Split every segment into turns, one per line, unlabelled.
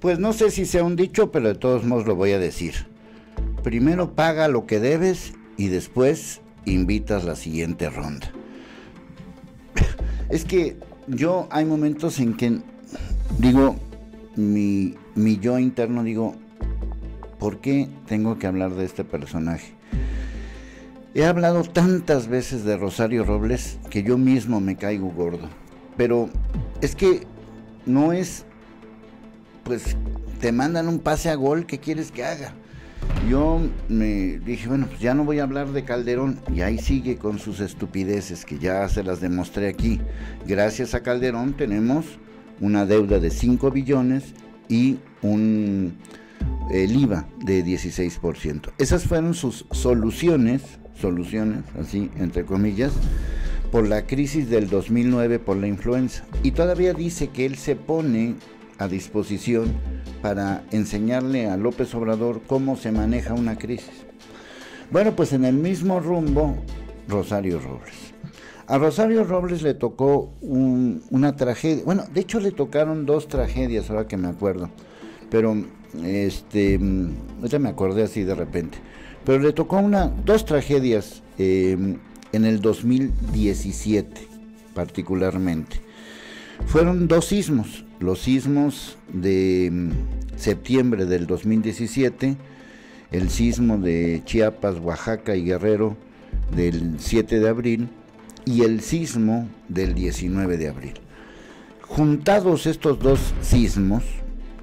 Pues no sé si sea un dicho, pero de todos modos lo voy a decir. Primero paga lo que debes y después invitas la siguiente ronda. Es que yo hay momentos en que digo, mi yo interno digo, ¿por qué tengo que hablar de este personaje? He hablado tantas veces de Rosario Robles que yo mismo me caigo gordo. Pero es que no es, pues te mandan un pase a gol, ¿qué quieres que haga? Yo me dije, bueno, pues ya no voy a hablar de Calderón, y ahí sigue con sus estupideces que ya se las demostré aquí. Gracias a Calderón tenemos una deuda de 5 billones y el IVA de 16%. Esas fueron sus soluciones, así entre comillas, por la crisis del 2009 por la influenza. Y todavía dice que él se pone a disposición para enseñarle a López Obrador cómo se maneja una crisis. Bueno, pues en el mismo rumbo, Rosario Robles. A Rosario Robles le tocó una tragedia. Bueno, de hecho le tocaron 2 tragedias, ahora que me acuerdo. Pero, ahorita me acordé así de repente. Pero le tocó 2 tragedias en el 2017, particularmente. Fueron 2 sismos. Los sismos de septiembre del 2017, el sismo de Chiapas, Oaxaca y Guerrero del 7 de abril y el sismo del 19 de abril. Juntados estos 2 sismos,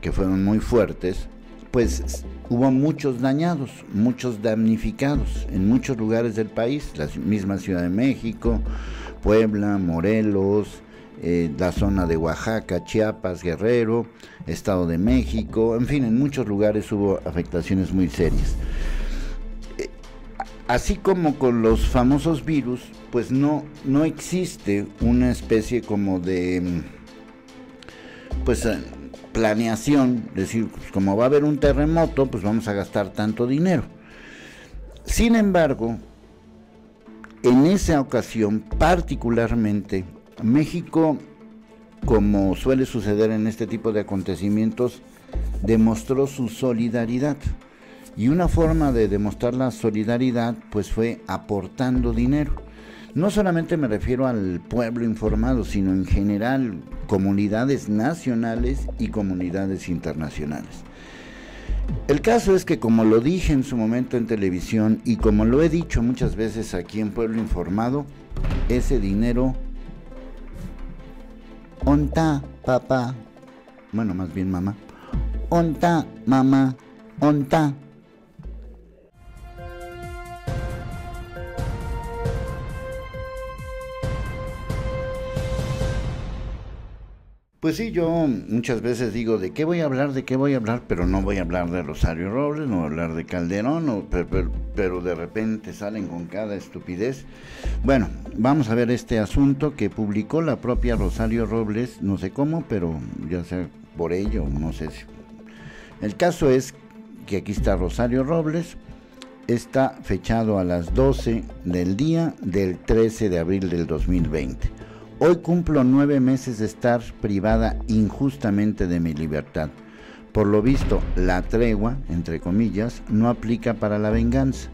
que fueron muy fuertes, pues hubo muchos dañados, muchos damnificados en muchos lugares del país, la misma Ciudad de México, Puebla, Morelos, la zona de Oaxaca, Chiapas, Guerrero, Estado de México, en fin, en muchos lugares hubo afectaciones muy serias. Así como con los famosos virus, pues no existe una especie como de, pues, planeación, es decir, pues, como va a haber un terremoto, pues vamos a gastar tanto dinero. Sin embargo, en esa ocasión particularmente, México, como suele suceder en este tipo de acontecimientos, demostró su solidaridad. Y una forma de demostrar la solidaridad, pues fue aportando dinero. No solamente me refiero al pueblo informado, sino en general comunidades nacionales y comunidades internacionales. El caso es que, como lo dije en su momento en televisión y como lo he dicho muchas veces aquí en Pueblo Informado, ese dinero, ¿onta, papá? Bueno, más bien mamá. ¿Onta, mamá? ¿Onta? Pues sí, yo muchas veces digo, ¿de qué voy a hablar? Pero no voy a hablar de Rosario Robles, no voy a hablar de Calderón, pero de repente salen con cada estupidez. Bueno, vamos a ver este asunto que publicó la propia Rosario Robles, no sé cómo, pero ya sea por ello, no sé si. El caso es que aquí está Rosario Robles, está fechado a las 12 del día del 13 de abril del 2020. Hoy cumplo 9 meses de estar privada injustamente de mi libertad. Por lo visto, la tregua, entre comillas, no aplica para la venganza.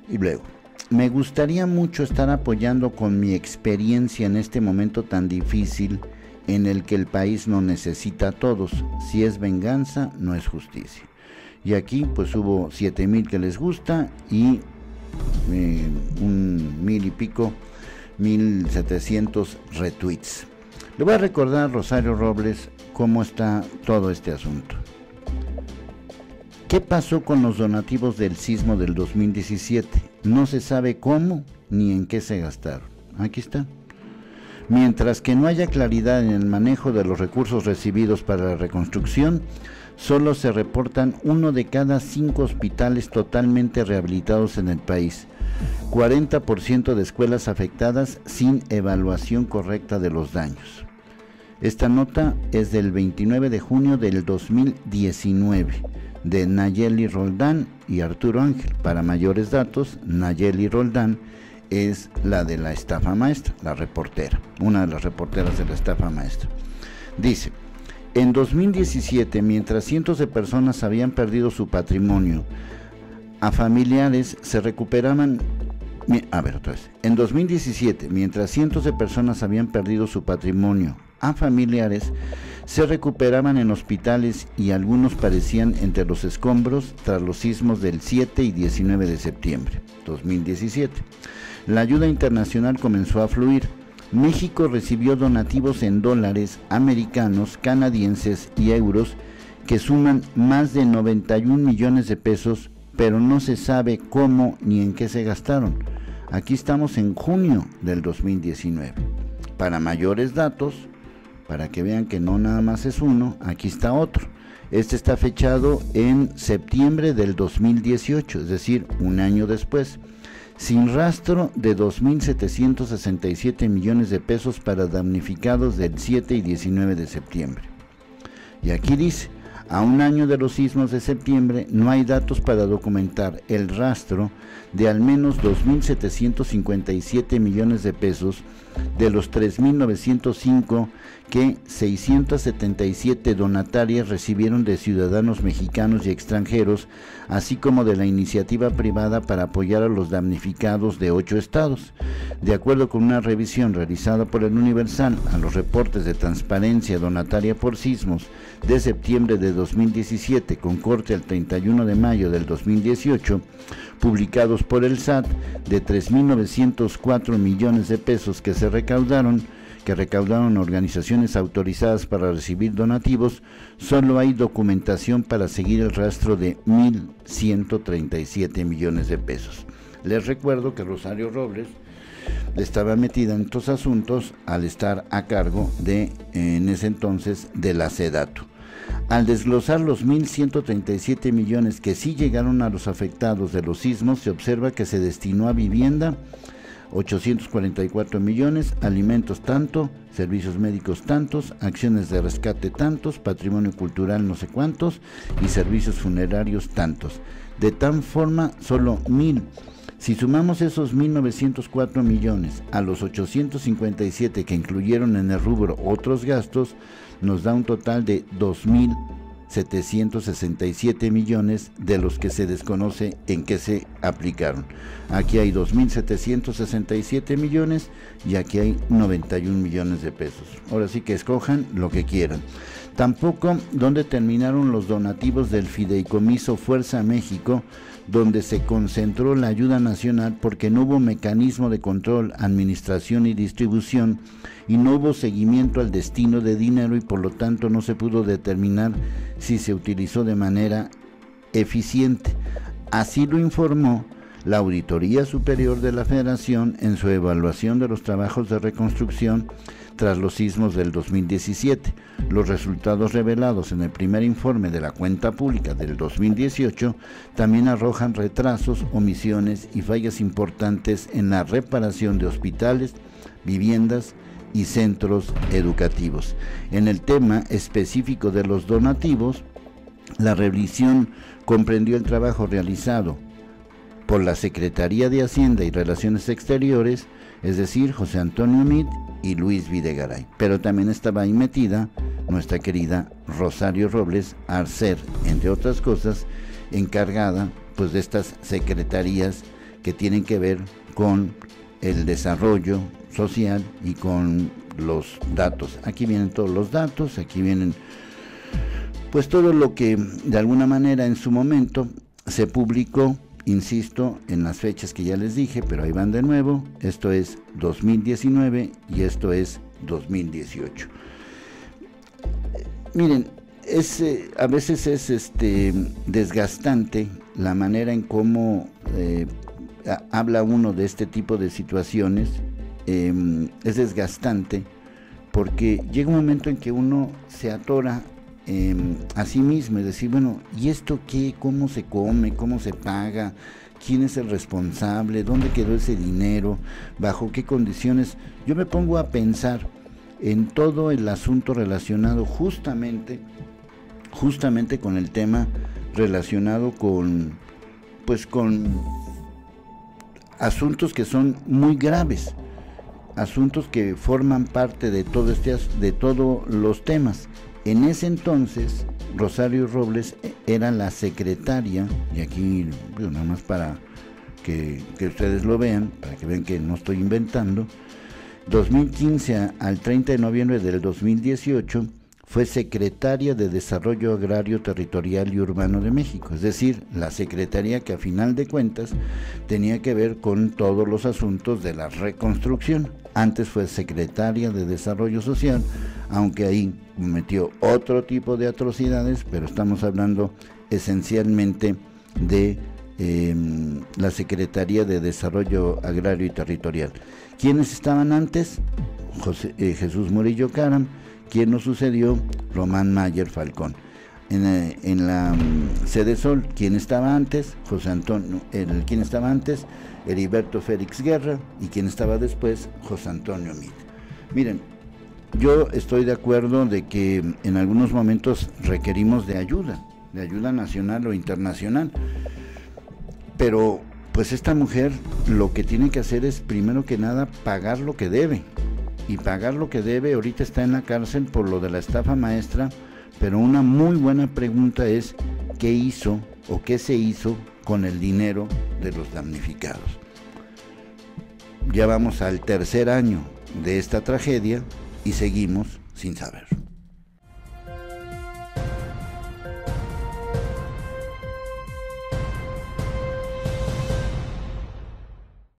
Y luego, me gustaría mucho estar apoyando con mi experiencia en este momento tan difícil en el que el país no necesita a todos. Si es venganza, no es justicia. Y aquí pues hubo 7,000 que les gusta y 1,000 y pico, 1,700 retweets. Le voy a recordar a Rosario Robles cómo está todo este asunto. ¿Qué pasó con los donativos del sismo del 2017? No se sabe cómo ni en qué se gastaron. Aquí está. Mientras que no haya claridad en el manejo de los recursos recibidos para la reconstrucción, solo se reportan 1 de cada 5 hospitales totalmente rehabilitados en el país. 40% de escuelas afectadas sin evaluación correcta de los daños. Esta nota es del 29 de junio del 2019, de Nayeli Roldán y Arturo Ángel. Para mayores datos, Nayeli Roldán es la de la estafa maestra, la reportera, una de las reporteras de la estafa maestra. Dice, En 2017, mientras cientos de personas habían perdido su patrimonio, a familiares se recuperaban. En 2017, mientras cientos de personas habían perdido su patrimonio, a familiares se recuperaban en hospitales y algunos parecían entre los escombros tras los sismos del 7 y 19 de septiembre 2017. La ayuda internacional comenzó a fluir. México recibió donativos en dólares americanos, canadienses y euros que suman más de 91 millones de pesos, pero no se sabe cómo ni en qué se gastaron. Aquí estamos en junio del 2019. Para mayores datos, para que vean que no nada más es uno, aquí está otro. Este está fechado en septiembre del 2018, es decir, un año después. Sin rastro de 2.767 millones de pesos para damnificados del 7 y 19 de septiembre. Y aquí dice, a un año de los sismos de septiembre no hay datos para documentar el rastro de al menos 2.757 millones de pesos de los 3.905 que 677 donatarias recibieron de ciudadanos mexicanos y extranjeros, así como de la iniciativa privada para apoyar a los damnificados de 8 estados. De acuerdo con una revisión realizada por el Universal a los reportes de transparencia donataria por sismos de septiembre de 2017 con corte al 31 de mayo del 2018, publicados por el SAT, de 3.904 millones de pesos que recaudaron organizaciones autorizadas para recibir donativos, solo hay documentación para seguir el rastro de 1.137 millones de pesos. Les recuerdo que Rosario Robles estaba metida en estos asuntos al estar a cargo de, en ese entonces, de la SEDATU. Al desglosar los 1.137 millones que sí llegaron a los afectados de los sismos, se observa que se destinó a vivienda 844 millones, alimentos tanto, servicios médicos tantos, acciones de rescate tantos, patrimonio cultural no sé cuántos y servicios funerarios tantos. De tal forma, solo 1.000. Si sumamos esos 1.904 millones a los 857 que incluyeron en el rubro otros gastos, nos da un total de 2.767 millones, de los que se desconoce en qué se aplicaron. Aquí hay 2.767 millones y aquí hay 91 millones de pesos. Ahora sí que escojan lo que quieran. Tampoco dónde terminaron los donativos del Fideicomiso Fuerza México, donde se concentró la ayuda nacional, porque no hubo mecanismo de control, administración y distribución, y no hubo seguimiento al destino de dinero, y por lo tanto no se pudo determinar si se utilizó de manera eficiente. Así lo informó la Auditoría Superior de la Federación en su evaluación de los trabajos de reconstrucción tras los sismos del 2017. Los resultados revelados en el primer informe de la cuenta pública del 2018 también arrojan retrasos, omisiones y fallas importantes en la reparación de hospitales, viviendas y centros educativos. En el tema específico de los donativos, la revisión comprendió el trabajo realizado por la Secretaría de Hacienda y Relaciones Exteriores, es decir, José Antonio Meade y Luis Videgaray, pero también estaba ahí metida nuestra querida Rosario Robles, al ser, entre otras cosas, encargada pues de estas secretarías que tienen que ver con el desarrollo social y con los datos. Aquí vienen todos los datos, aquí vienen pues todo lo que de alguna manera en su momento se publicó. Insisto en las fechas que ya les dije, pero ahí van de nuevo. Esto es 2019 y esto es 2018. Miren, a veces es desgastante la manera en cómo habla uno de este tipo de situaciones. Es desgastante porque llega un momento en que uno se atora a sí mismo y decir, bueno, ¿y esto qué? ¿Cómo se come? ¿Cómo se paga? ¿Quién es el responsable? ¿Dónde quedó ese dinero? ¿Bajo qué condiciones? Yo me pongo a pensar en todo el asunto relacionado justamente con el tema relacionado con asuntos que son muy graves, asuntos que forman parte de todos los temas. En ese entonces, Rosario Robles era la secretaria, y aquí nada más para que ustedes lo vean, para que vean que no estoy inventando, 2015 al 30 de noviembre del 2018 fue secretaria de Desarrollo Agrario, Territorial y Urbano de México, es decir, la secretaría que a final de cuentas tenía que ver con todos los asuntos de la reconstrucción. Antes fue secretaria de Desarrollo Social, aunque ahí cometió otro tipo de atrocidades, pero estamos hablando esencialmente de la Secretaría de Desarrollo Agrario y Territorial. ¿Quiénes estaban antes? Jesús Murillo Caram. ¿Quién nos sucedió? Román Mayer Falcón. En la Sede Sol, ¿quién estaba antes? ¿Quién estaba antes? Heriberto Félix Guerra. ¿Y quién estaba después? José Antonio Meade. Miren, yo estoy de acuerdo de que en algunos momentos requerimos de ayuda nacional o internacional, pero pues esta mujer lo que tiene que hacer es primero que nada pagar lo que debe, y pagar lo que debe. Ahorita está en la cárcel por lo de la estafa maestra, pero una muy buena pregunta es ¿qué hizo o qué se hizo con el dinero de los damnificados? Ya vamos al tercer año de esta tragedia y seguimos sin saber.